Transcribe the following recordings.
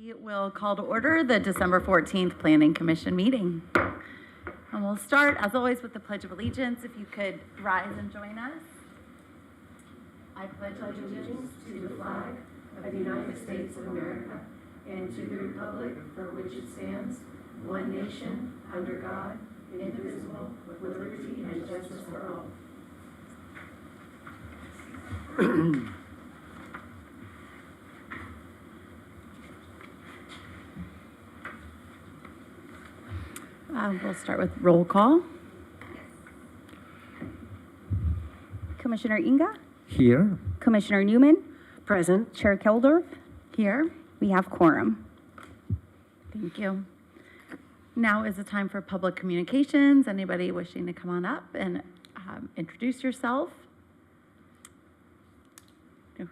We will call to order the December 14th Planning Commission meeting. And we'll start, as always, with the Pledge of Allegiance. If you could rise and join us. I pledge allegiance to the flag of the United States of America and to the republic for which it stands, one nation, under God, indivisible, with liberty and justice for all. We'll start with roll call. Commissioner Inga, Here. Commissioner Newman, Present. Chair Keldorf. Here. We have quorum. Thank you. Now is the time for public communications. Anybody wishing to come on up and introduce yourself? No.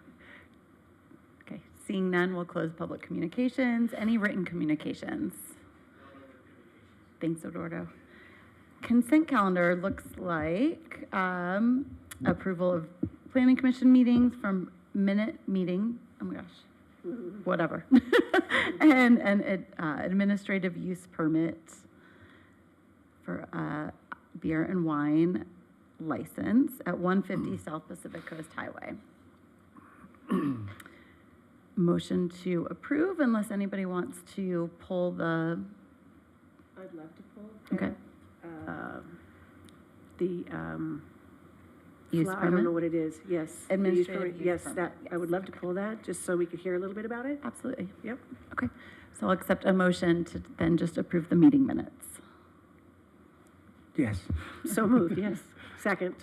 Okay, seeing none, we'll close public communications. Any written communications? Thanks, Eduardo. Consent calendar looks like approval of planning commission meetings from minute meeting. Oh my gosh, whatever. and administrative use permit for beer and wine license at 150 South Pacific Coast Highway. Motion to approve unless anybody wants to pull the. I'd love to pull. Okay. Use I don't permit? know what it is. Yes. the use Administrative permit. use Yes, permit, that, I would yes. love to pull that, just so we could hear a little bit about it. Absolutely. Yep. Okay. So I'll accept a motion to then just approve the meeting minutes. Yes. So moved, yes. Second.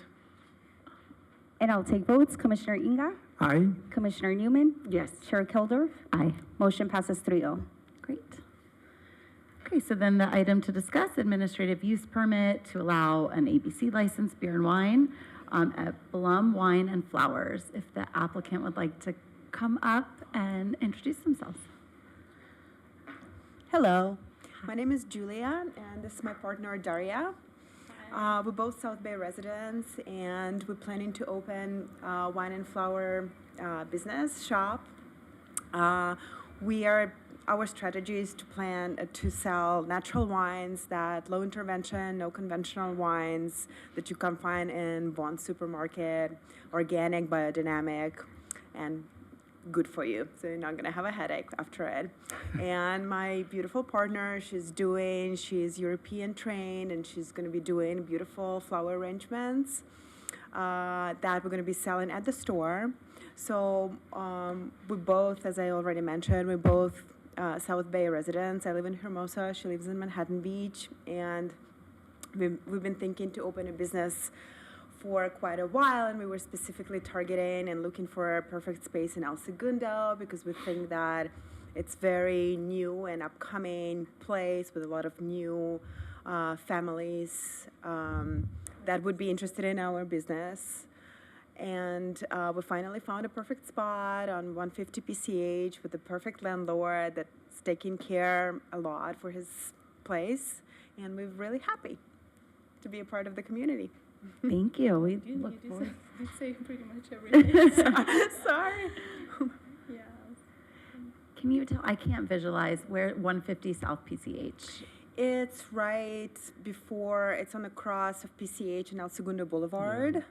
And I'll take votes. Commissioner Inga, Aye. Commissioner Newman, Yes. Chair Keldorf. Aye. Motion passes 3-0. Great. Okay, so then the item to discuss, administrative use permit to allow an ABC license, beer and wine, at Blum Wine and Flowers. If the applicant would like to come up and introduce themselves. Hello, my name is Julia, and this is my partner Daria. We're both South Bay residents, and we're planning to open wine and flower business shop. Our strategy is to sell natural wines, that low intervention, no conventional wines that you can find in Vaughn's supermarket, organic, biodynamic, and good for you, so you're not gonna have a headache after it. And my beautiful partner, she's European trained, and she's gonna be doing beautiful flower arrangements that we're gonna be selling at the store. So we both, as I already mentioned, we're both South Bay residents. I live in Hermosa, she lives in Manhattan Beach, and we've been thinking to open a business for quite a while, and we were specifically targeting and looking for a perfect space in El Segundo because we think that it's very new and upcoming place with a lot of new families that would be interested in our business. And we finally found a perfect spot on 150 PCH with the perfect landlord that's taking care a lot for his place, and we're really happy to be a part of the community. Thank you. We You look forward. did say pretty much everything. Sorry. Yeah. Can you tell, I can't visualize where 150 South PCH. It's right before, it's on the cross of PCH and El Segundo Boulevard.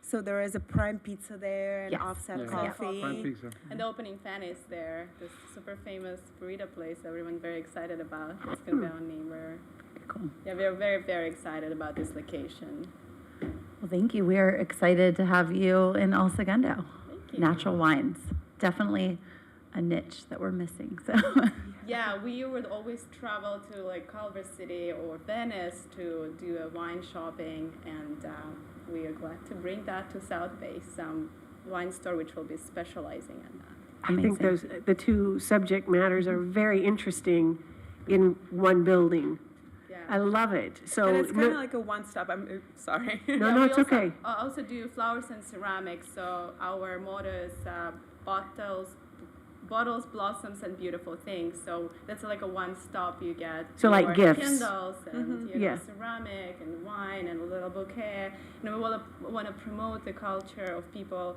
So there is a Prime Pizza there and Yes. Offset Yeah. Coffee. Prime pizza. And the opening fan is there, this super famous burrito place everyone's very excited about. It's going to be our neighbor. Very cool. Yeah, we're very, very excited about this location. Well, thank you. We are excited to have you in El Segundo. Thank you. Natural wines. Definitely a niche that we're missing. So Yeah, we would always travel to like Culver City or Venice to do a wine shopping, and we are glad to bring that to South Bay, some wine store which will be specializing in that. I think the two subject matters are very interesting in one building. Yeah. I love it. So And it's kind of like a one-stop, I'm sorry. no, Yeah, no, we it's also, okay. Also do flowers and ceramics. So our motto is bottles, blossoms, and beautiful things. So that's like a one-stop. You get So like your gifts. candles and Yeah. ceramic and wine and a little bouquet. And we want to promote the culture of people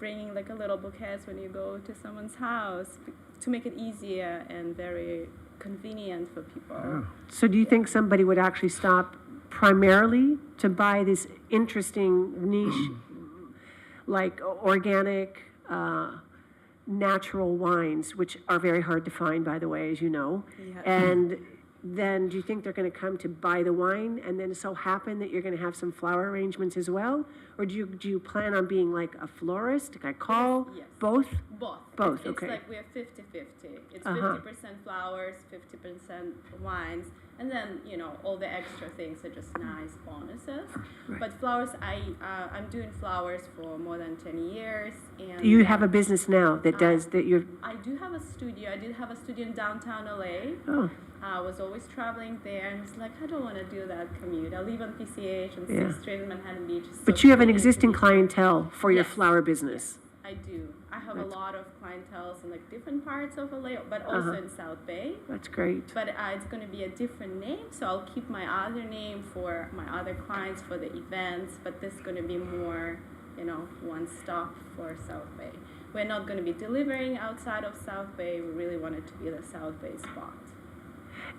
bringing like a little bouquets when you go to someone's house to make it easier and very convenient for people. So do you think somebody would actually stop primarily to buy this interesting niche, like organic, natural wines, which are very hard to find, by the way, as you know? Yeah. And then do you think they're going to come to buy the wine and then so happen that you're going to have some flower arrangements as well? Or do you plan on being like a florist, like a call? Yes. Both? Both. Both, It's okay. like we have 50-50. It's Uh-huh. 50% flowers, 50% wines, and then, you know, all the extra things are just nice bonuses. But flowers, I'm doing flowers for more than 10 years. And You have a business now that does, that you're, I do have a studio. I did have a studio in downtown LA. oh, I was always traveling there and was like, I don't want to do that commute. I live on PCH and Yeah. 6th Street in Manhattan Beach. It's but so you have an convenient to existing be- clientele for your Yes. flower business. I do. I have That's- a lot of clientele in like different parts of LA, but also Uh-huh. in South Bay. That's great. But it's going to be a different name, so I'll keep my other name for my other clients for the events. But this is going to be more, you know, one stop for South Bay. We're not going to be delivering outside of South Bay. We really want it to be the South Bay spot.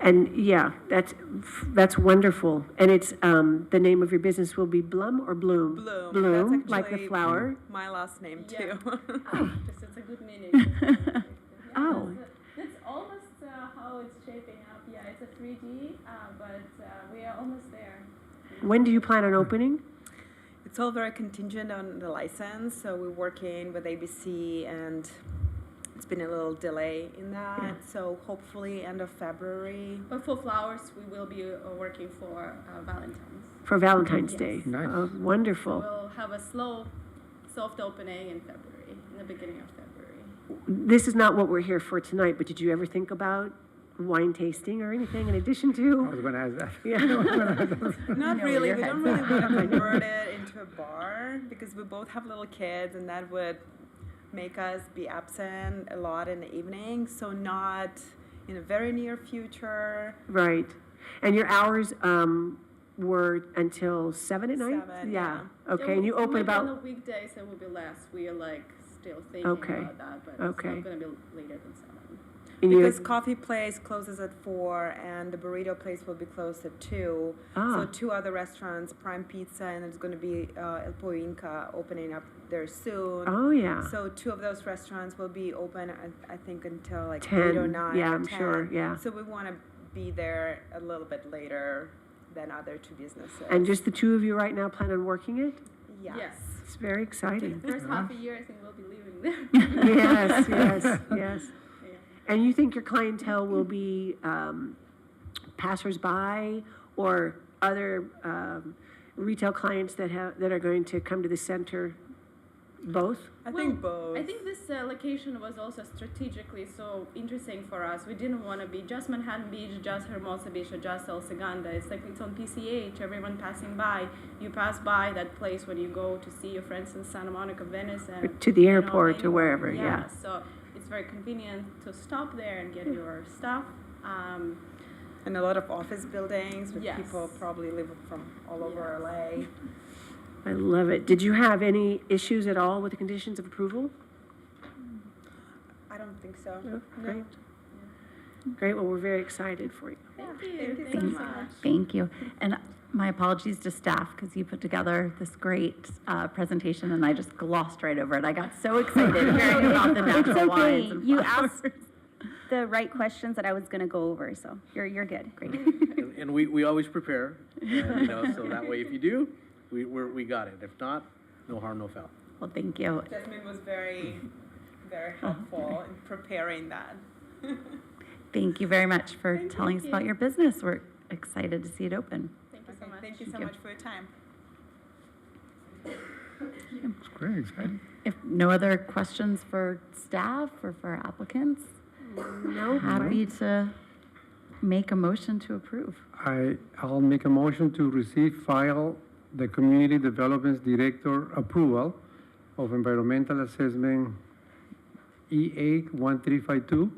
And yeah, that's wonderful. And it's, the name of your business will be Blum or Bloom? Bloom. Bloom, That's like the actually flower? My last name Yeah. too. Just it's a good meaning. Oh. That's almost how it's shaping up. Yeah, it's a 3D, but we are almost there. When do you plan on opening? It's all very contingent on the license, so we're working with ABC and it's been a little delay in that. Yeah. So hopefully end of February. But for flowers, we will be working for Valentine's. For Valentine's Yes. Day? Nice. Oh, wonderful. We'll have a slow, soft opening in February, in the beginning of February. This is not what we're here for tonight, but did you ever think about wine tasting or anything in addition I to? was going to ask that. Yeah. Not know really. where We your don't head's really at. want to convert it into a bar because we both have little kids and that would make us be absent a lot in the evening. So not in a very near future. Right. And your hours, were until 7 at night? 7, Yeah. yeah. Okay, and you open maybe on about, the weekdays, it will be less. We are like still thinking Okay. about that, but Okay. it's not going to be later than 7. and you, Because coffee place closes at 4 and the burrito place will be closed at 2. Ah. So 2 other restaurants, Prime Pizza and there's going to be El Pollo Inca opening up there soon. oh, yeah. So 2 of those restaurants will be open, I think, until like 10, 8 or 9 yeah, or I'm 10. sure, yeah. So we want to be there a little bit later than other 2 businesses. And just the two of you right now plan on working it? Yes. Yes. It's very exciting. First half a year, I think we'll be leaving there. Yes, yes, yes. Yeah. And you think your clientele will be passersby or other retail clients that are going to come to the center? Both? I think both. I think this location was also strategically so interesting for us. We didn't want to be just Manhattan Beach, just Hermosa Beach, or just El Segundo. It's like it's on PCH, everyone passing by. You pass by that place when you go to see your friends in Santa Monica, Venice, and To the you know, airport or anywhere. wherever, yeah. So it's very convenient to stop there and get your stuff. And a lot of office buildings with Yes. people probably live from all over LA. I love it. Did you have any issues at all with the conditions of approval? I don't think so. No? Great. Great, well, we're very excited for you. Thank you. Thank you Thank so you so much. much. Thank you. And my apologies to staff because you put together this great presentation and I just glossed right over it. I got so excited hearing about the It's natural wines okay. and You flowers. asked the right questions that I was gonna go over, so you're good. Great. And we always prepare, you know, so that way if you do, we got it. If not, no harm, no foul. Well, thank you. Jasmine was very, very helpful in preparing that. Thank you very much for Thank telling us you. about your business. We're excited to see it open. Thank you so Okay, much. thank you so you. much for your time. It's great, exciting. If no other questions for staff or for applicants, No? happy to make a motion to approve. I'll make a motion to receive, file the Community Development Director approval of environmental assessment EA 1352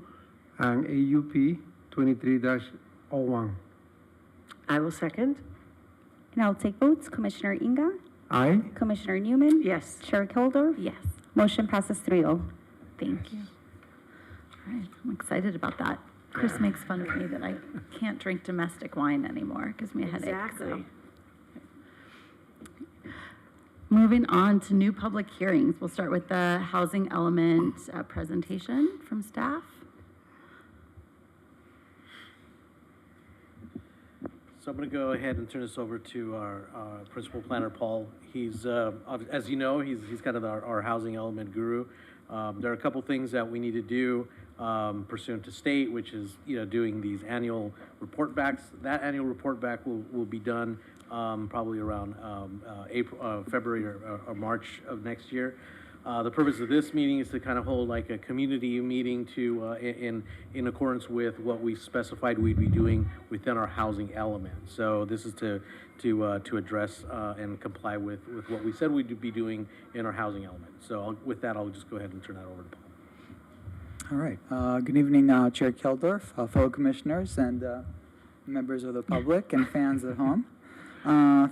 and AUP 23-01. I will second. And I'll take votes. Commissioner Inga, Aye? Commissioner Newman, Yes. Chair Keldorf, Yes. Motion passes 3-0. Thank you. All right, I'm excited about that. Chris makes fun of me that I can't drink domestic wine anymore. Gives me a headache. So. Exactly. Moving on to new public hearings. We'll start with the housing element presentation from staff. So I'm going to go ahead and turn this over to our principal planner, Paul. He's, as you know, he's kind of our housing element guru. There are a couple things that we need to do pursuant to state, which is, doing these annual report backs. That annual report back will be done probably around February or March of next year. The purpose of this meeting is to kind of hold like a community meeting to, in accordance with what we specified we'd be doing within our housing element. So this is to address and comply with what we said we'd be doing in our housing element. So with that, I'll just go ahead and turn that over to Paul. All right. Good evening, Chair Keldorf, fellow commissioners, and members of the public and fans at home.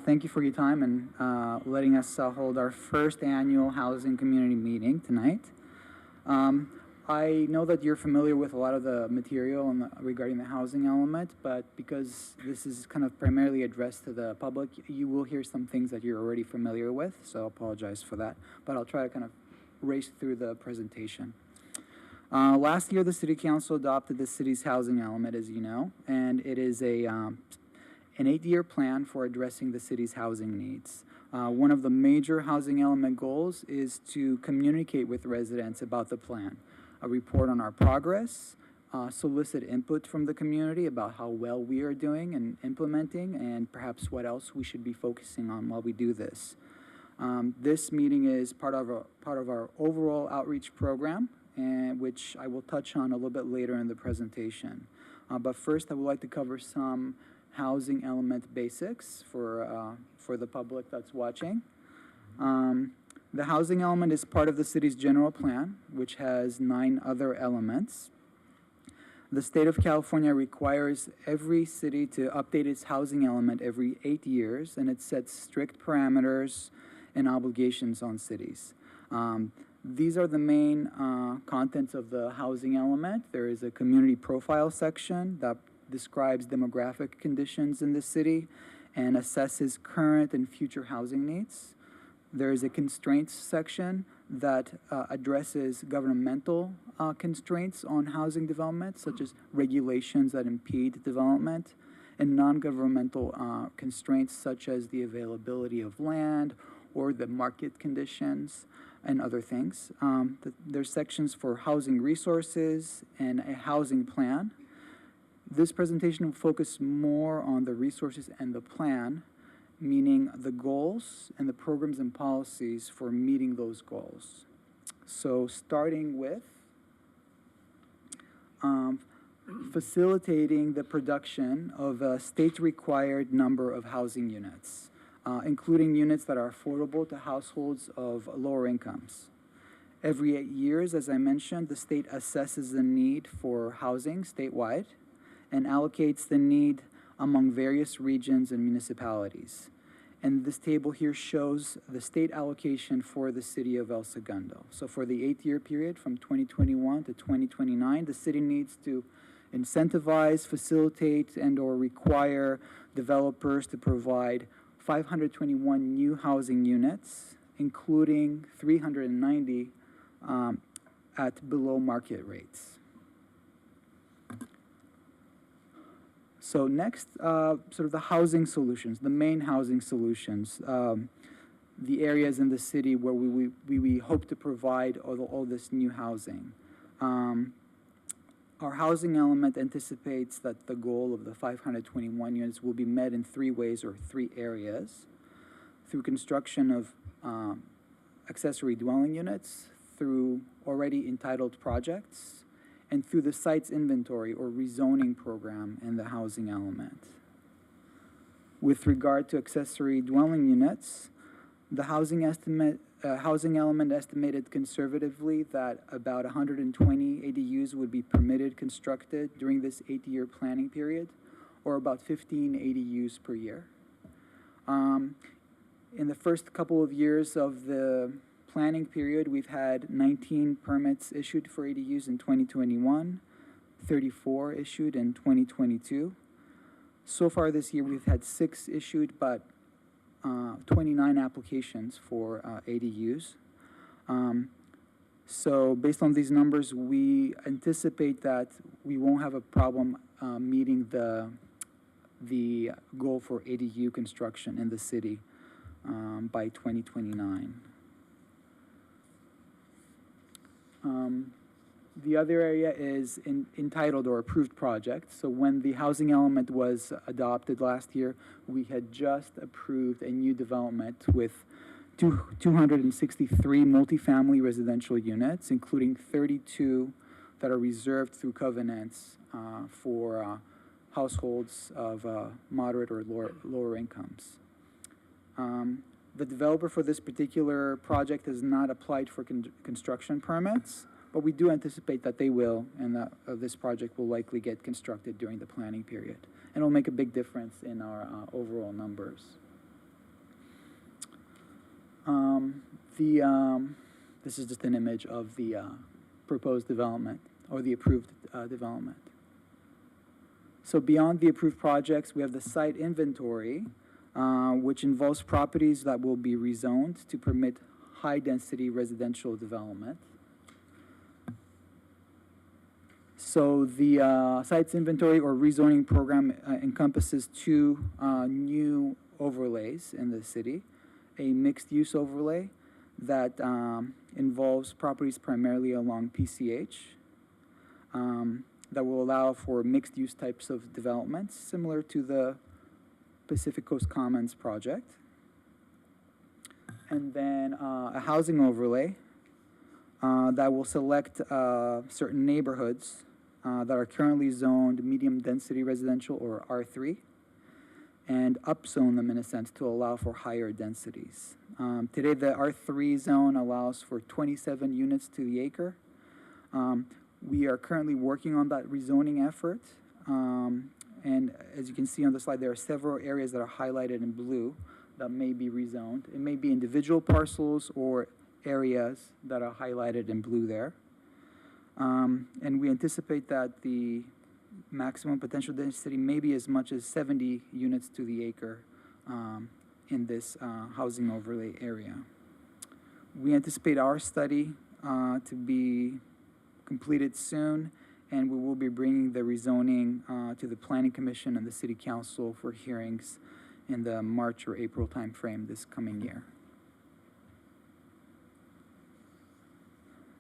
Thank you for your time and letting us hold our first annual housing community meeting tonight. I know that you're familiar with a lot of the material regarding the housing element, but because this is kind of primarily addressed to the public, you will hear some things that you're already familiar with, so I apologize for that. But I'll try to kind of race through the presentation. Last year, the City Council adopted the city's housing element, as you know, and it is an 8-year plan for addressing the city's housing needs. One of the major housing element goals is to communicate with residents about the plan, a report on our progress, solicit input from the community about how well we are doing and implementing, and perhaps what else we should be focusing on while we do this. This meeting is part of our overall outreach program, and which I will touch on a little bit later in the presentation. But first, I would like to cover some housing element basics for the public that's watching. The housing element is part of the city's general plan, which has 9 other elements. The state of California requires every city to update its housing element every 8 years, and it sets strict parameters and obligations on cities. These are the main contents of the housing element. There is a community profile section that describes demographic conditions in the city and assesses current and future housing needs. There is a constraints section that addresses governmental constraints on housing development, such as regulations that impede development, and non-governmental constraints such as the availability of land or the market conditions and other things. There's sections for housing resources and a housing plan. This presentation will focus more on the resources and the plan, meaning the goals and the programs and policies for meeting those goals. So starting with facilitating the production of a state-required number of housing units, including units that are affordable to households of lower incomes. Every 8 years, as I mentioned, the state assesses the need for housing statewide and allocates the need among various regions and municipalities. And this table here shows the state allocation for the city of El Segundo. So for the 8-year period from 2021 to 2029, the city needs to incentivize, facilitate, and or require developers to provide 521 new housing units, including 390 at below market rates. So next, sort of the housing solutions, the main housing solutions, the areas in the city where we hope to provide all this new housing. Our housing element anticipates that the goal of the 521 units will be met in 3 ways or 3 areas: through construction of accessory dwelling units, through already entitled projects, and through the site's inventory or rezoning program in the housing element. With regard to accessory dwelling units, the housing element estimated conservatively that about 120 ADUs would be permitted constructed during this 8-year planning period, or about 15 ADUs per year. In the first couple of years of the planning period, we've had 19 permits issued for ADUs in 2021, 34 issued in 2022. So far this year, we've had 6 issued, but 29 applications for ADUs. So based on these numbers, we anticipate that we won't have a problem meeting the goal for ADU construction in the city by 2029. The other area is entitled or approved projects. So when the housing element was adopted last year, we had just approved a new development with 263 multifamily residential units, including 32 that are reserved through covenants for households of moderate or lower incomes. The developer for this particular project has not applied for construction permits, but we do anticipate that they will, and that this project will likely get constructed during the planning period. And it'll make a big difference in our overall numbers. This is just an image of the proposed development or the approved development. So beyond the approved projects, we have the site inventory, which involves properties that will be rezoned to permit high-density residential development. So the sites inventory or rezoning program encompasses 2 new overlays in the city. A mixed-use overlay that involves properties primarily along PCH that will allow for mixed-use types of developments, similar to the Pacific Coast Commons project. And then a housing overlay that will select certain neighborhoods that are currently zoned medium-density residential or R3, and upzone them in a sense to allow for higher densities. Today, the R3 zone allows for 27 units to the acre. We are currently working on that rezoning effort. And as you can see on the slide, there are several areas that are highlighted in blue that may be rezoned. It may be individual parcels or areas that are highlighted in blue there. And we anticipate that the maximum potential density may be as much as 70 units to the acre in this housing overlay area. We anticipate our study to be completed soon, and we will be bringing the rezoning to the Planning Commission and the City Council for hearings in the March or April timeframe this coming year.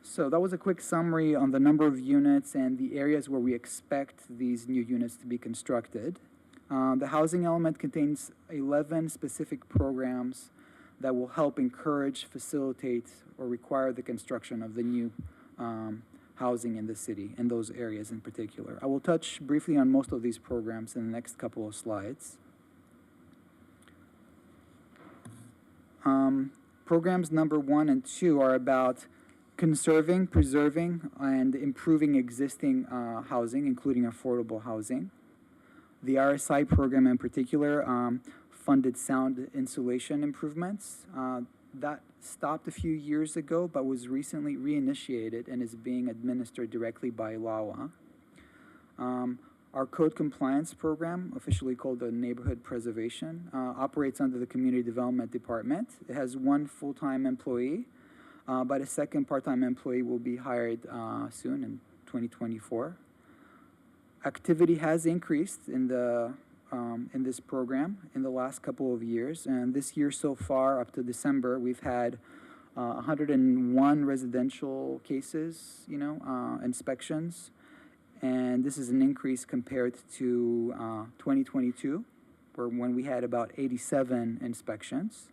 So that was a quick summary on the number of units and the areas where we expect these new units to be constructed. The housing element contains 11 specific programs that will help encourage, facilitate, or require the construction of the new housing in the city, in those areas in particular. I will touch briefly on most of these programs in the next couple of slides. Programs number 1 and 2 are about conserving, preserving, and improving existing housing, including affordable housing. The RSI program in particular funded sound insulation improvements. That stopped a few years ago, but was recently reinitiated and is being administered directly by LAWA. Our code compliance program, officially called the Neighborhood Preservation, operates under the Community Development Department. It has 1 full-time employee, but a second part-time employee will be hired soon in 2024. Activity has increased in this program in the last couple of years, and this year so far, up to December, we've had 101 residential cases, inspections, and this is an increase compared to 2022, when we had about 87 inspections.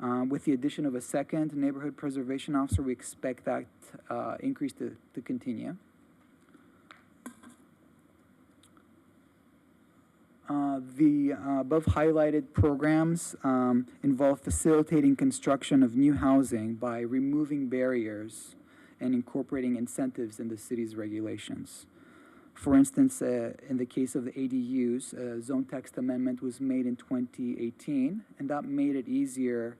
With the addition of a second neighborhood preservation officer, we expect that increase to continue. The above highlighted programs involve facilitating construction of new housing by removing barriers and incorporating incentives in the city's regulations. For instance, in the case of the ADUs, a zone text amendment was made in 2018, and that made it easier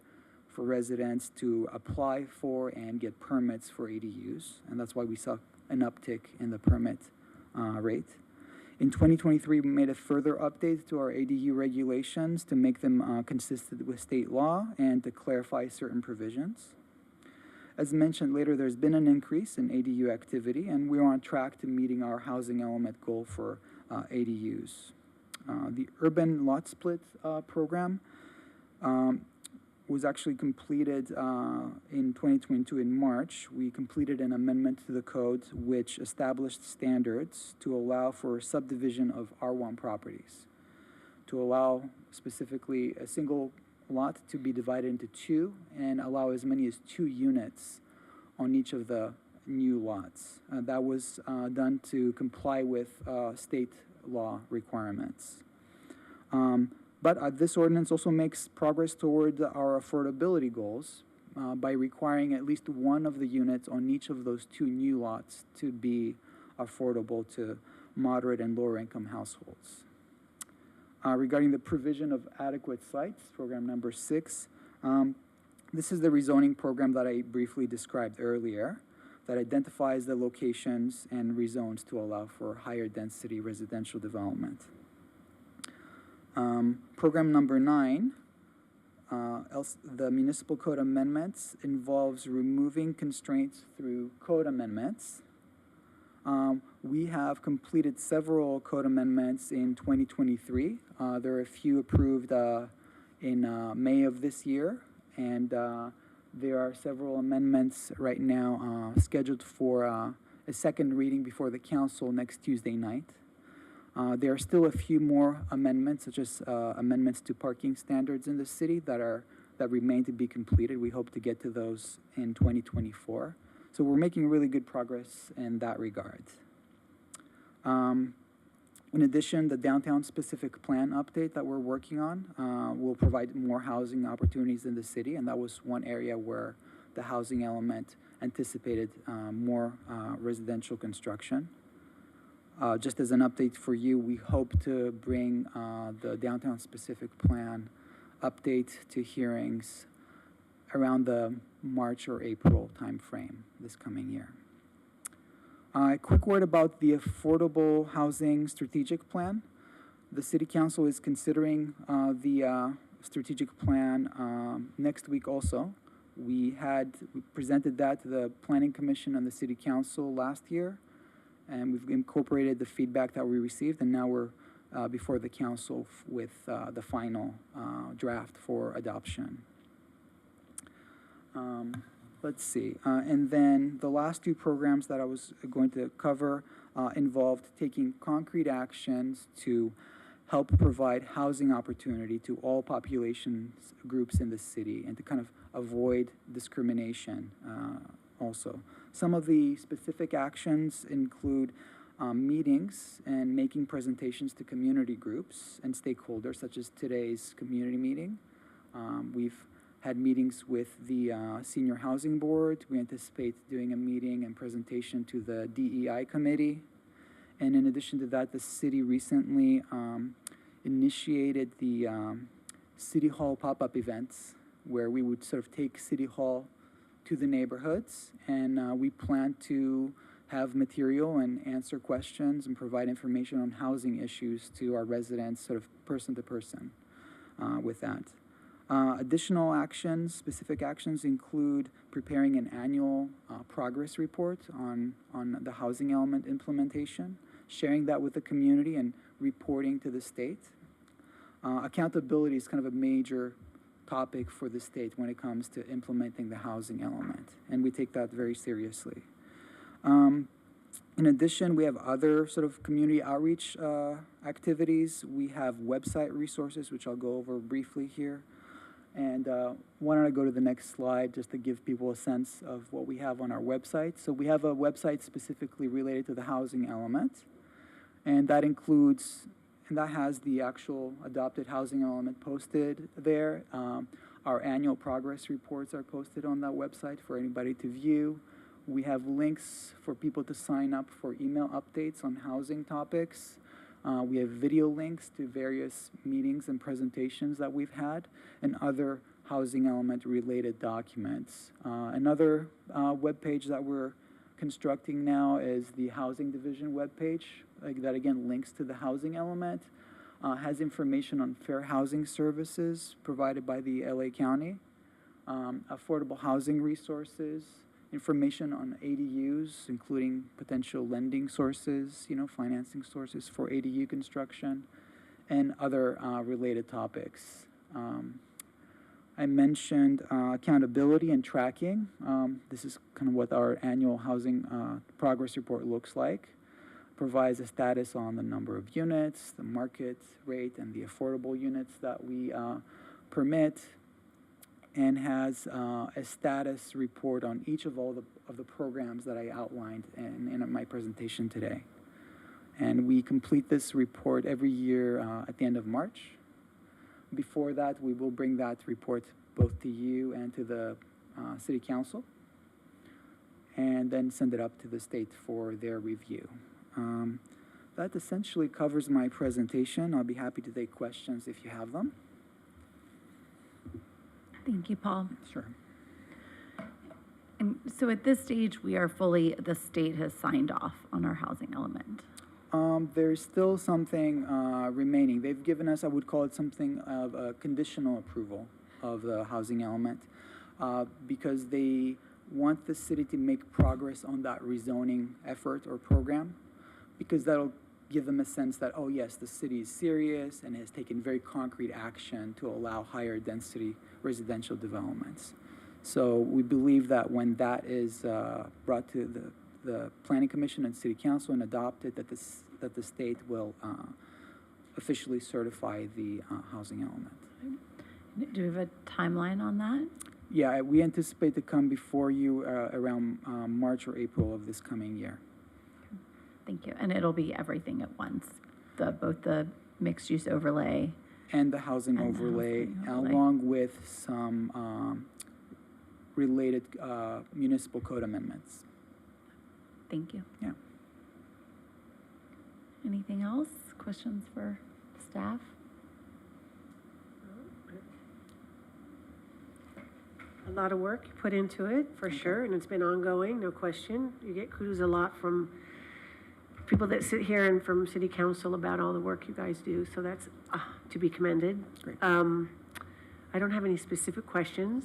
for residents to apply for and get permits for ADUs, and that's why we saw an uptick in the permit rate. In 2023, we made a further update to our ADU regulations to make them consistent with state law and to clarify certain provisions. As mentioned later, there's been an increase in ADU activity, and we're on track to meeting our housing element goal for ADUs. The urban lot split program was actually completed in 2022 in March. We completed an amendment to the code which established standards to allow for subdivision of R1 properties, to allow specifically a single lot to be divided into two and allow as many as 2 units on each of the new lots. That was done to comply with state law requirements. But this ordinance also makes progress toward our affordability goals by requiring at least one of the units on each of those 2 new lots to be affordable to moderate and lower income households. Regarding the provision of adequate sites, program number 6, this is the rezoning program that I briefly described earlier that identifies the locations and rezones to allow for higher density residential development. Program number 9, the municipal code amendments, involves removing constraints through code amendments. We have completed several code amendments in 2023. There are a few approved in May of this year, and there are several amendments right now scheduled for a second reading before the council next Tuesday night. There are still a few more amendments, such as amendments to parking standards in the city that remain to be completed. We hope to get to those in 2024. So we're making really good progress in that regard. In addition, the downtown specific plan update that we're working on will provide more housing opportunities in the city, and that was one area where the housing element anticipated more residential construction. Just as an update for you, we hope to bring the downtown specific plan update to hearings around the March or April timeframe this coming year. A quick word about the affordable housing strategic plan. The City Council is considering the strategic plan next week also. We presented that to the Planning Commission and the City Council last year, and we've incorporated the feedback that we received, and now we're before the council with the final draft for adoption. Let's see. And then the last 2 programs that I was going to cover involved taking concrete actions to help provide housing opportunity to all population groups in the city and to kind of avoid discrimination also. Some of the specific actions include meetings and making presentations to community groups and stakeholders, such as today's community meeting. We've had meetings with the Senior Housing Board. We anticipate doing a meeting and presentation to the DEI committee. And in addition to that, the city recently initiated the City Hall pop-up events where we would sort of take City Hall to the neighborhoods, and we plan to have material and answer questions and provide information on housing issues to our residents, sort of person to person with that. Additional actions, specific actions include preparing an annual progress report on the housing element implementation, sharing that with the community and reporting to the state. Accountability is kind of a major topic for the state when it comes to implementing the housing element, and we take that very seriously. In addition, we have other sort of community outreach activities. We have website resources, which I'll go over briefly here. And why don't I go to the next slide just to give people a sense of what we have on our website. So we have a website specifically related to the housing element, and that includes, and that has the actual adopted housing element posted there. Our annual progress reports are posted on that website for anybody to view. We have links for people to sign up for email updates on housing topics. We have video links to various meetings and presentations that we've had and other housing element related documents. Another webpage that we're constructing now is the Housing Division webpage, like that again links to the housing element, has information on fair housing services provided by the LA County, affordable housing resources, information on ADUs, including potential lending sources, financing sources for ADU construction, and other related topics. I mentioned accountability and tracking. This is kind of what our annual housing progress report looks like. Provides a status on the number of units, the market rate, and the affordable units that we permit, and has a status report on each of all of the programs that I outlined in my presentation today. And we complete this report every year at the end of March. Before that, we will bring that report both to you and to the City Council, and then send it up to the state for their review. That essentially covers my presentation. I'll be happy to take questions if you have them. Thank you, Paul. Sure. And so at this stage, the state has signed off on our housing element. There's still something remaining. They've given us, I would call it something of a conditional approval of the housing element, because they want the city to make progress on that rezoning effort or program, because that'll give them a sense that, oh yes, the city is serious and has taken very concrete action to allow higher density residential developments. So we believe that when that is brought to the Planning Commission and City Council and adopted, that the state will officially certify the housing element. Do we have a timeline on that? Yeah, we anticipate to come before you around March or April of this coming year. Thank you. And it'll be everything at once, both the mixed-use overlay. And the housing And the overlay, housing overlay. along with some related municipal code amendments. Thank you. Yeah. Anything else? Questions for staff? A lot of work put into it, for sure, and it's been ongoing, no question. You get kudos a lot from people that sit here and from City Council about all the work you guys do, so that's to be commended. Great. I don't have any specific questions.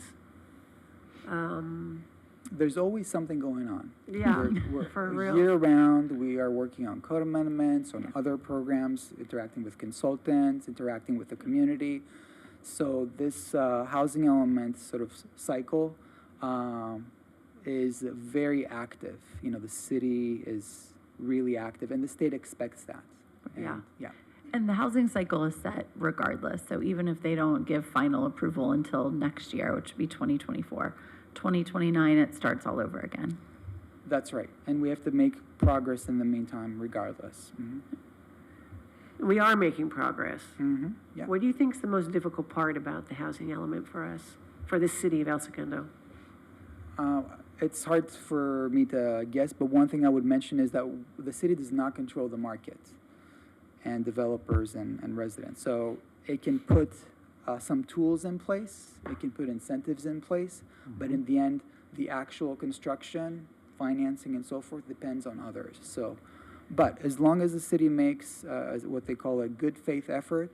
There's always something going on. Yeah, We're for real. Year-round, we are working on code amendments, on other programs, interacting with consultants, interacting with the community. So this housing element sort of cycle is very active. The city is really active, and the state expects that. And, Yeah. Yeah. And the housing cycle is set regardless. So even if they don't give final approval until next year, which would be 2024, 2029, it starts all over again. That's right. And we have to make progress in the meantime, regardless. We are making progress. Yeah. What do you think is the most difficult part about the housing element for us, for the city of El Segundo? It's hard for me to guess, but one thing I would mention is that the city does not control the market and developers and residents. So it can put some tools in place, it can put incentives in place, but in the end, the actual construction, financing, and so forth depends on others. So, but as long as the city makes what they call a good faith effort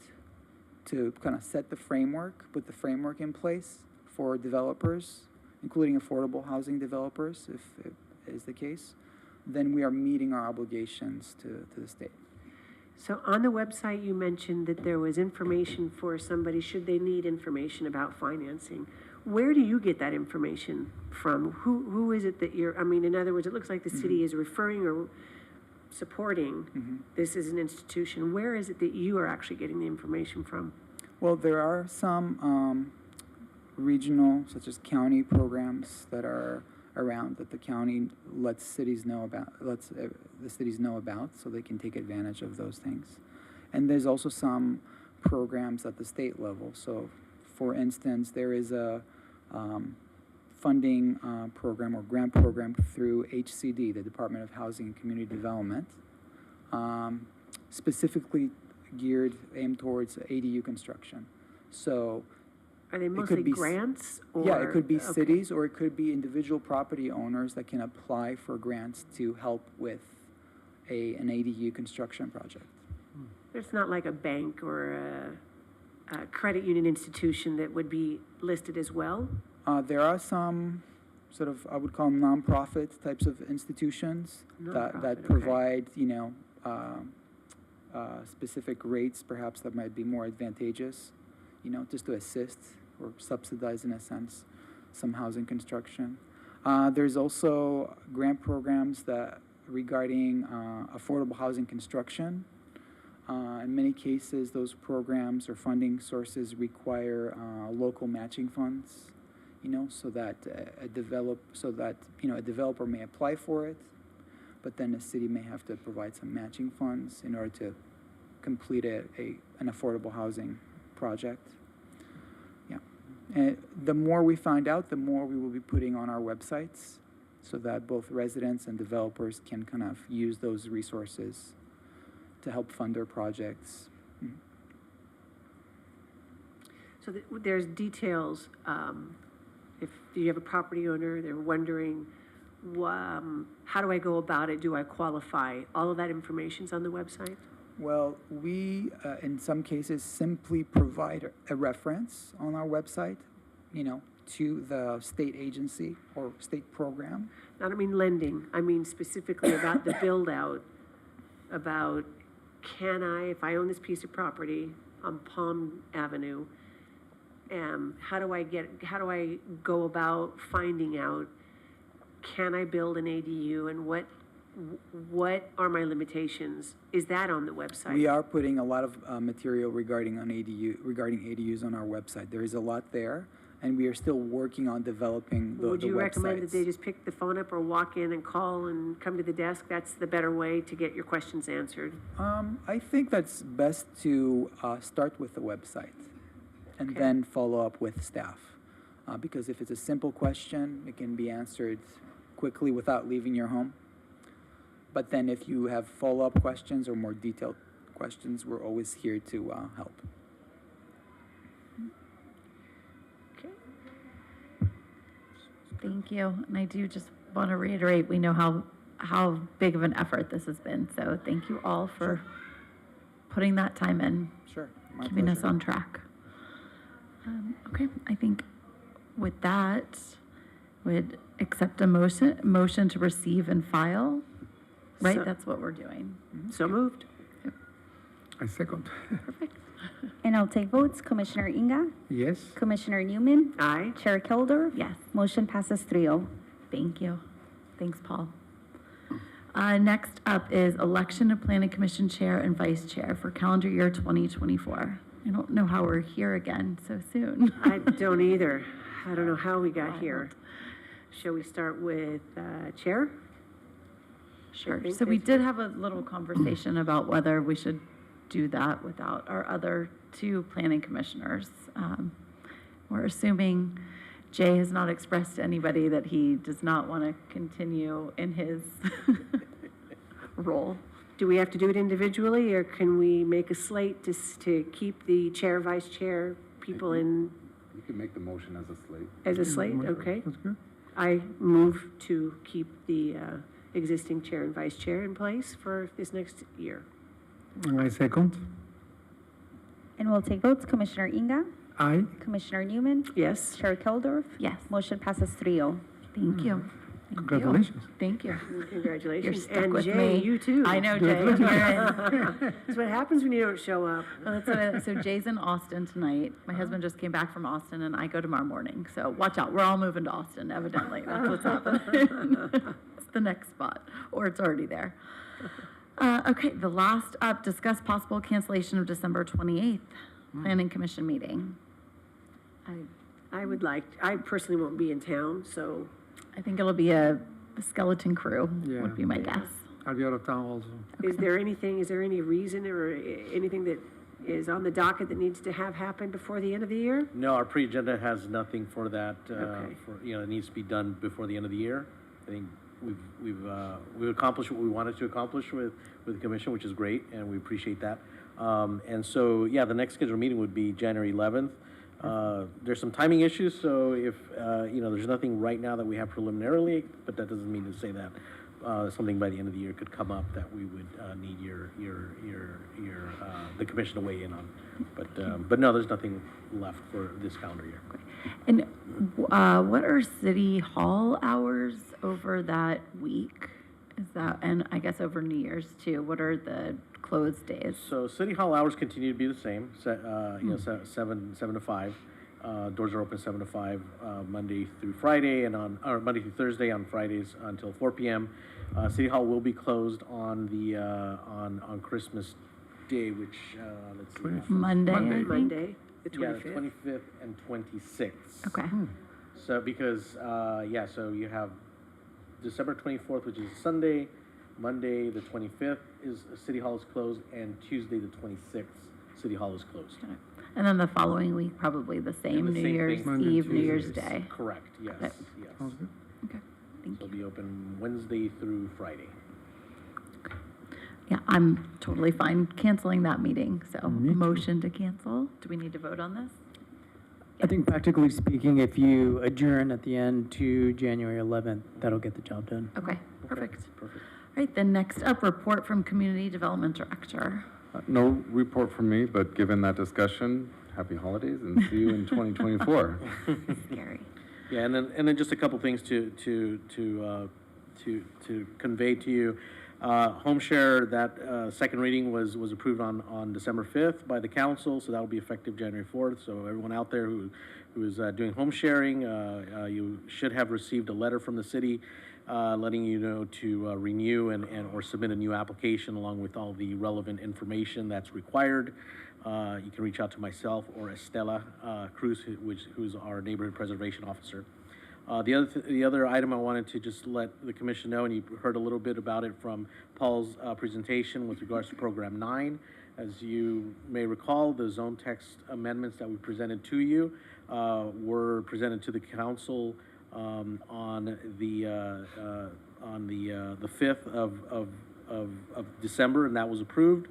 to kind of set the framework, put the framework in place for developers, including affordable housing developers, if it is the case, then we are meeting our obligations to the state. So on the website, you mentioned that there was information for somebody, should they need information about financing. Where do you get that information from? Who is it that in other words, it looks like the city is referring or supporting this as an institution. Where is it that you are actually getting the information from? Well, there are some regional, such as county programs that are around that the county lets the cities know about, so they can take advantage of those things. And there's also some programs at the state level. So, for instance, there is a funding program or grant program through HCD, the Department of Housing and Community Development, specifically aimed towards ADU construction. So Are they could mostly be grants or? Yeah, it could be okay. cities, or it could be individual property owners that can apply for grants to help with an ADU construction project. It's not like a bank or a credit union institution that would be listed as well? There are some sort of, I would call them nonprofit types of institutions Nonprofit, that okay. provide, specific rates perhaps that might be more advantageous, just to assist or subsidize in a sense some housing construction. There's also grant programs that regarding affordable housing construction. In many cases, those programs or funding sources require local matching funds, so that a developer may apply for it, but then the city may have to provide some matching funds in order to complete an affordable housing project. Yeah, and the more we find out, the more we will be putting on our websites, so that both residents and developers can kind of use those resources to help fund their projects. So there's details, if you have a property owner, they're wondering, how do I go about it? Do I qualify? All of that information's on the website? Well, we, in some cases, simply provide a reference on our website, to the state agency or state program. I don't mean lending, I mean specifically about the build-out, about if I own this piece of property on Palm Avenue, how do I go about finding out, can I build an ADU, and what are my limitations? Is that on the website? We are putting a lot of material regarding ADUs on our website. There is a lot there, and we are still working on developing the websites. Would you recommend that they just pick the phone up or walk in and call and come to the desk? That's the better way to get your questions answered. I think that's best to start with the website and Okay. then follow up with staff. Because if it's a simple question, it can be answered quickly without leaving your home. But then if you have follow-up questions or more detailed questions, we're always here to help. Thank you. And I do just want to reiterate, we know how big of an effort this has been. So thank you all for putting that time in, Sure, my keeping us pleasure. on track. Okay, I think with that, would accept a motion to receive and file, right? So- That's what we're doing. So moved. I second. Perfect. And I'll take votes. Commissioner Inga, Yes? Commissioner Newman, Aye. Chair Kildorf. Yes. Motion passes 3-0. Thank you. Thanks, Paul. Next up is election of Planning Commission Chair and Vice Chair for calendar year 2024. I don't know how we're here again so soon. I don't either. I don't know how we got here. Shall we start with Chair? Sure. think So we there's- did have a little conversation about whether we should do that without our other two planning commissioners. We're assuming Jay has not expressed to anybody that he does not want to continue in his role. Do we have to do it individually, or can we make a slate to keep the chair, vice chair people in You can make the motion as a slate. as a slate? Okay. That's good. I move to keep the existing chair and vice chair in place for this next year. And I second. And we'll take votes. Commissioner Inga, Aye. Commissioner Newman, Yes? Chair Kildorf. Yes. Motion passes 3-0. Thank you. Thank you. Congratulations. Thank you. Congratulations. You're stuck And with Jay, me. you too. I know, Jay. You're in. That's what happens when you don't show up. Well, so Jay's in Austin tonight. My husband just came back from Austin, and I go tomorrow morning. So watch out. We're all moving to Austin, evidently. That's what's happening. It's the next spot, or it's already there. Okay, the last up, discuss possible cancellation of December 28th Planning Commission meeting. I personally won't be in town, so I think it'll be a skeleton crew, Yeah. would be my guess. I'll be out of town also. is there any reason or anything that is on the docket that needs to have happened before the end of the year? No, our pre-agenda has nothing for that, Okay. it needs to be done before the end of the year. I think we've accomplished what we wanted to accomplish with the commission, which is great, and we appreciate that. And so, yeah, the next scheduled meeting would be January 11th. There's some timing issues, so if, there's nothing right now that we have preliminarily, but that doesn't mean to say that something by the end of the year could come up that we would need the commission to weigh in on. But no, there's nothing left for this calendar year. And what are city hall hours over that week? Is that, and I guess over New Year's too, what are the closed days? So City Hall hours continue to be the same, 7 to 5. Doors are open 7 to 5, Monday through Friday, or Monday through Thursday, on Fridays until 4 p.m. City Hall will be closed on on Christmas Day, which, let's see. Monday, I think? Monday, the Yeah, the 25th. 25th and 26th. Okay. So because, so you have December 24th, which is Sunday, Monday, the 25th is City Hall is closed, and Tuesday, the 26th, City Hall is closed. And then the following week, probably the same, the New same Year's thing. Monday, Eve, New Year's Tuesdays. Day. Correct, yes, Okay. yes. Sounds good. Okay, So thank it'll you. be open Wednesday through Friday. Yeah, I'm totally fine canceling that meeting, so Me too. motion to cancel. Do we need to vote on this? I think practically speaking, if you adjourn at the end to January 11th, that'll get the job done. Okay, perfect. Perfect. All right, then next up, report from Community Development Director. No report from me, but given that discussion, happy holidays and see you in 2024. Scary. Yeah, and then just a couple things to convey to you. Home share, that second reading was approved on December 5th by the council, so that will be effective January 4th. So everyone out there who is doing home sharing, you should have received a letter from the city letting you know to renew and or submit a new application along with all the relevant information that's required. You can reach out to myself or Estela Cruz, who's our neighborhood preservation officer. The other item I wanted to just let the commission know, and you heard a little bit about it from Paul's presentation with regards to Program 9. As you may recall, the zone text amendments that we presented to you were presented to the council on the 5th of December, and that was approved.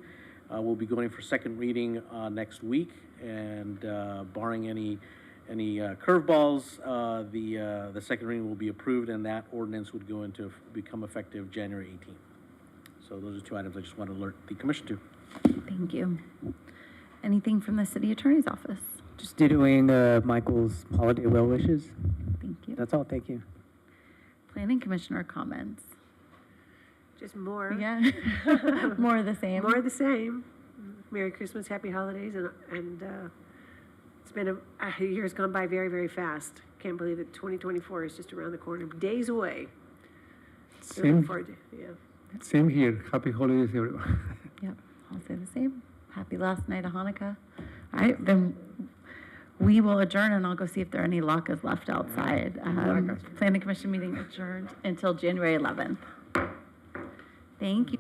We'll be going for second reading next week, and barring any curveballs, the second reading will be approved, and that ordinance would go into become effective January 18th. So those are two items I just want to alert the commission to. Thank you. Anything from the city attorney's office? Just doing Michael's holiday well wishes. Thank you. That's all. Thank you. Planning commissioner comments? Just more. Yeah, more of the same. More of the same. Merry Christmas, happy holidays, and it's been a year's gone by very, very fast. Can't believe that 2024 is just around the corner, days away. Looking Same, forward to, yeah. same here. Happy holidays, everyone. Yep, I'll say the same. Happy last night of Hanukkah. All right, then we will adjourn, and I'll go see if there are any latkes left outside. Planning commission meeting adjourned until January 11th. Thank you.